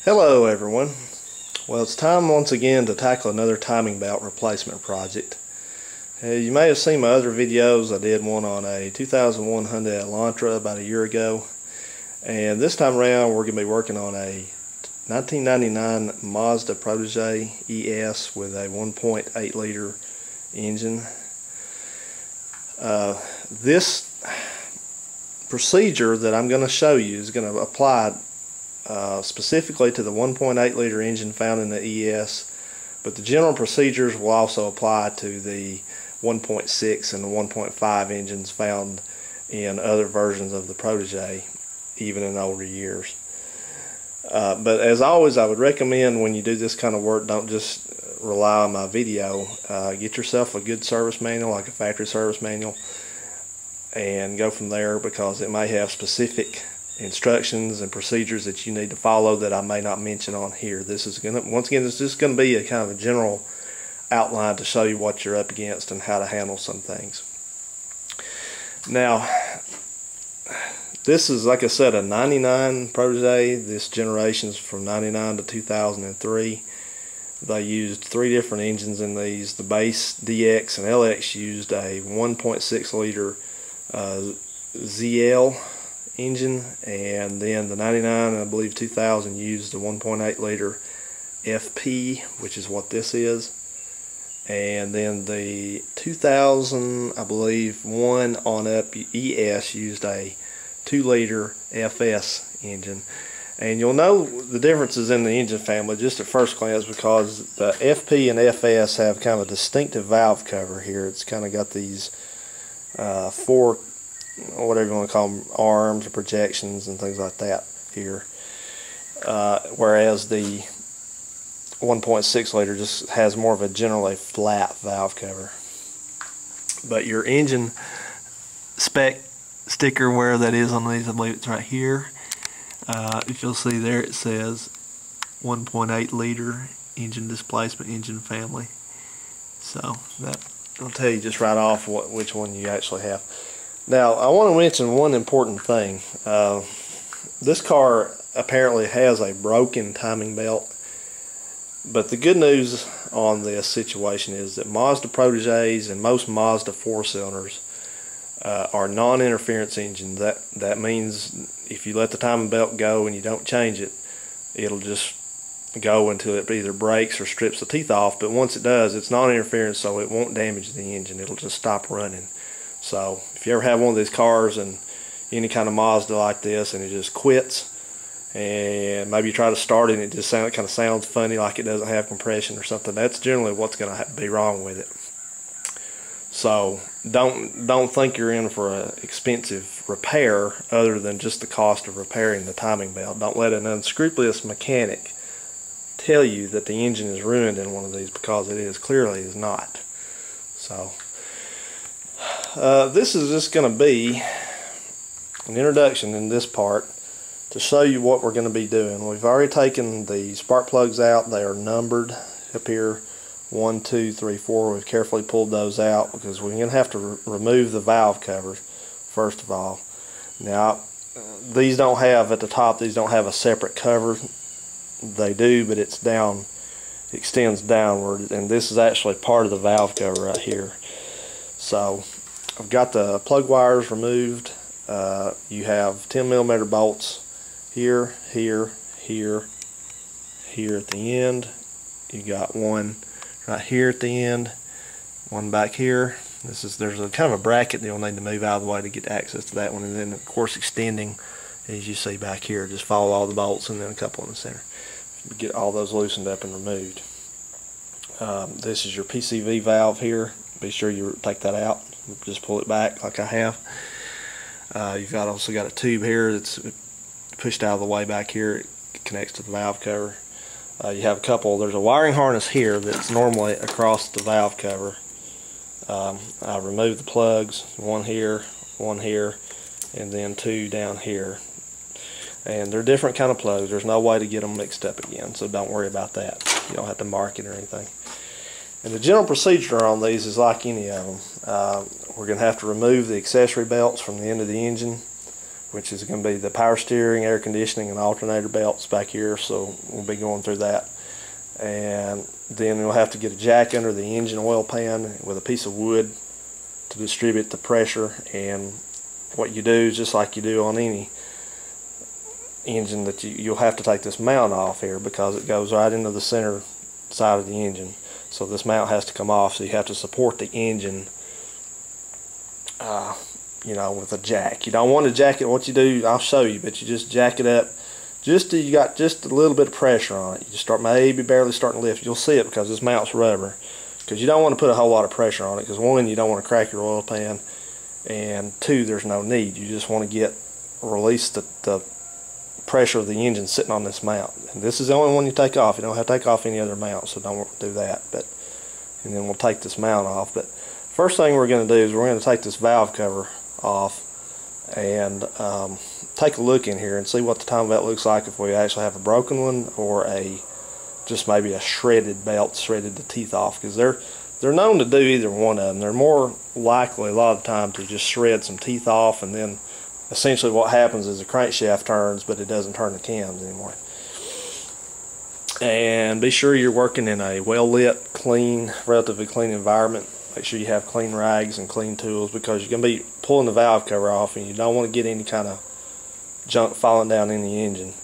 Hello everyone. Well, it's time once again to tackle another timing belt replacement project. You may have seen my other videos. I did one on a 2001 Hyundai Elantra about a year ago, and this time around we're going to be working on a 1999 Mazda Protege ES with a 1.8 liter engine. This procedure that I'm going to show you is going to apply specifically to the 1.8 liter engine found in the ES, but the general procedures will also apply to the 1.6 and the 1.5 engines found in other versions of the Protege, even in older years. But as always, I would recommend when you do this kind of work, don't just rely on my video. Get yourself a good service manual, like a factory service manual, and go from there, because it may have specific instructions and procedures that you need to follow that I may not mention on here. This is gonna, once again, it's just going to be a kind of a general outline to show you what you're up against and how to handle some things. Now, this is, like I said, a 99 Protege. This generation is from 99 to 2003. They used 3 different engines in these. The base DX and LX used a 1.6 liter ZL engine, and then the 99 and I believe 2000 used the 1.8 liter FP, which is what this is, and then the 2000, I believe, 1 on up ES used a 2 liter FS engine. And you'll know the differences in the engine family just at first glance, because the FP and FS have kind of a distinctive valve cover here. It's kind of got these 4, whatever you want to call them, arms or projections and things like that here, whereas the 1.6 liter just has more of a generally flat valve cover. But your engine spec sticker, where that is on these, I believe it's right here. If you'll see there, it says 1.8 liter engine displacement engine family. So that'll tell you just right off which one you actually have. Now, I want to mention one important thing. This car apparently has a broken timing belt, but the good news on this situation is that Mazda Proteges and most Mazda 4-cylinders are non-interference engines. That means if you let the timing belt go and you don't change it, it'll just go until it either breaks or strips the teeth off. But once it does, it's non-interference, so it won't damage the engine. It'll just stop running. So if you ever have one of these cars and any kind of Mazda like this and it just quits, and maybe you try to start it and it just kind of sounds funny, like it doesn't have compression or something, that's generally what's going to be wrong with it. So don't think you're in for an expensive repair other than just the cost of repairing the timing belt. Don't let an unscrupulous mechanic tell you that the engine is ruined in one of these, because it is clearly is not. So this is just going to be an introduction in this part to show you what we're going to be doing. We've already taken the spark plugs out. They are numbered up here, 1, 2, 3, 4. We've carefully pulled those out because we're going to have to remove the valve covers first of all. Now, these don't have at the top, these don't have a separate cover. They do, but it's down, extends downward, and this is actually part of the valve cover right here. So I've got the plug wires removed. You have 10mm bolts here, here, here, here at the end. You got one right here at the end, one back here. There's a kind of a bracket that you'll need to move out of the way to get access to that one, and then of course extending, as you see back here. Just follow all the bolts and then a couple in the center. Get all those loosened up and removed. This is your Pcv valve here. Be sure you take that out. Just pull it back like I have. You've also got a tube here that's pushed out of the way back here. It connects to the valve cover. You have a couple. There's a wiring harness here that's normally across the valve cover. I removed the plugs, one here, and then 2 down here. And they're different kind of plugs. There's no way to get them mixed up again, so don't worry about that. You don't have to mark it or anything. And the general procedure on these is like any of them. We're going to have to remove the accessory belts from the end of the engine. which is going to be the power steering, air conditioning, and alternator belts back here. So we'll be going through that. And then we'll have to get a jack under the engine oil pan with a piece of wood to distribute the pressure. And what you do is just like you do on any engine, that you'll have to take this mount off here because it goes right into the center side of the engine. So this mount has to come off, so you have to support the engine you know, with a jack. You don't want to jack it. What you do, I'll show you, but you just jack it up just till you got just a little bit of pressure on it. You just start maybe barely starting to lift. You'll see it because this mount's rubber, because you don't want to put a whole lot of pressure on it, because one, you don't want to crack your oil pan, and two, there's no need. You just want to release the pressure of the engine sitting on this mount. And this is the only one you take off. You don't have to take off any other mount, so don't do that. And then we'll take this mount off. But first thing we're going to do is we're going to take this valve cover off and take a look in here and see what the time belt looks like, if we actually have a broken one or just maybe a shredded belt, shredded the teeth off, because they're known to do either one of them. They're more likely a lot of the time to just shred some teeth off, and then essentially what happens is the crankshaft turns, but it doesn't turn the cams anymore. And be sure you're working in a well-lit, clean, relatively clean environment. Make sure you have clean rags and clean tools, because you're going to be pulling the valve cover off, and you don't want to get any kind of junk falling down in the engine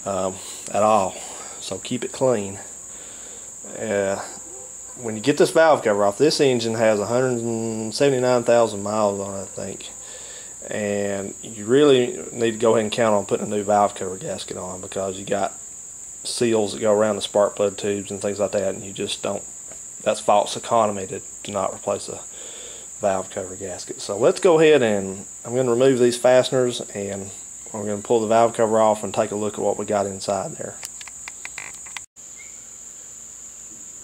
at all. So keep it clean. When you get this valve cover off, this engine has 179,000 miles on it, I think. And you really need to go ahead and count on putting a new valve cover gasket on, because you got seals that go around the spark plug tubes and things like that, and you just don't. That's false economy to not replace a valve cover gasket. So let's go ahead and I'm going to remove these fasteners, and we're going to pull the valve cover off and take a look at what we got inside there.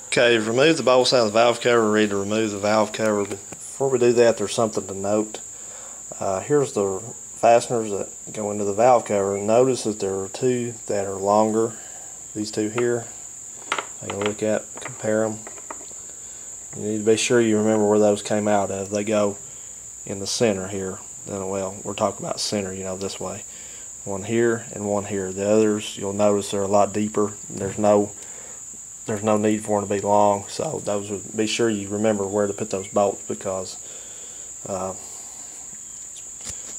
Okay, remove the bolts out of the valve cover. We're ready to remove the valve cover. But before we do that, there's something to note. Here's the fasteners that go into the valve cover. Notice that there are two that are longer. These two here. Take a look at, compare them. You need to be sure you remember where those came out of. They go in the center here. Well, we're talking about center, you know, this way. One here and one here. The others, you'll notice, they're a lot deeper. There's no need for them to be long. So those would be sure you remember where to put those bolts, because it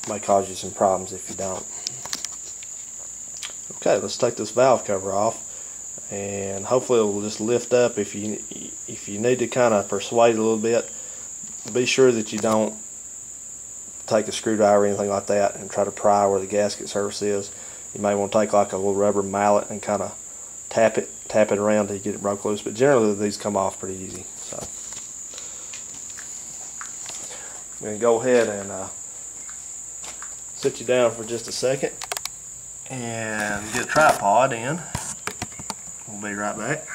may cause you some problems if you don't. Okay, let's take this valve cover off, and hopefully it will just lift up. If you need to kind of persuade it a little bit, be sure that you don't take a screwdriver or anything like that and try to pry where the gasket surface is. You may want to take like a little rubber mallet and kind of tap it around till you get it broke loose. But generally these come off pretty easy. So I'm going to go ahead and sit you down for just a second and get a tripod in. We'll be right back.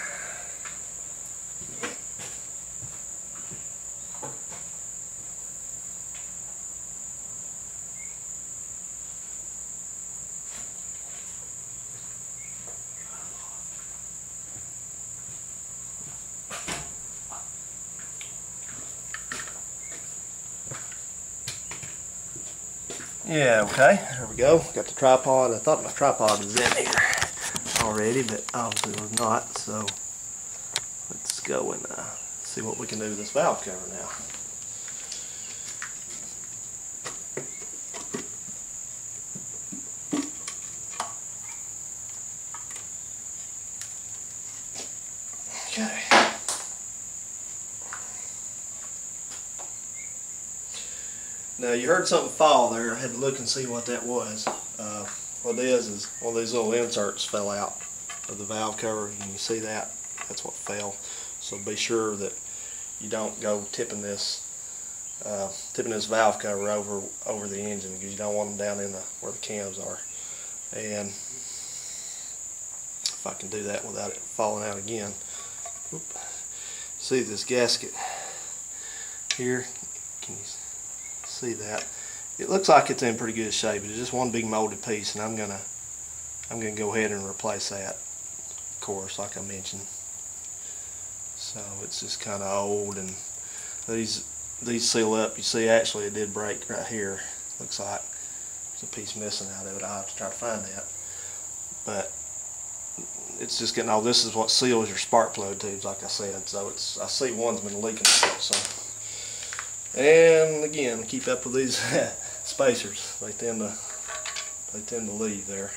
Yeah, okay, there we go. Got the tripod. I thought my tripod was in here already, but obviously it was not. So let's go and see what we can do with this valve cover now. Okay. Now you heard something fall there. I had to look and see what that was. What it is one of these little inserts fell out of the valve cover. You can see that. That's what fell. So be sure that you don't go tipping this valve cover over the engine, because you don't want them down in where the cams are. And if I can do that without it falling out again. Whoop. See this gasket here? Can you see that? It looks like it's in pretty good shape. It's just one big molded piece, and I'm gonna go ahead and replace that, of course, like I mentioned. So it's just kind of old, and these seal up. You see, actually it did break right here, looks like. a piece missing out of it. I'll have to try to find that. But it's just getting all, this is what seals your spark plug tubes, like I said. So it's, I see one's been leaking. So, and again, keep up with these spacers. They tend to leave there.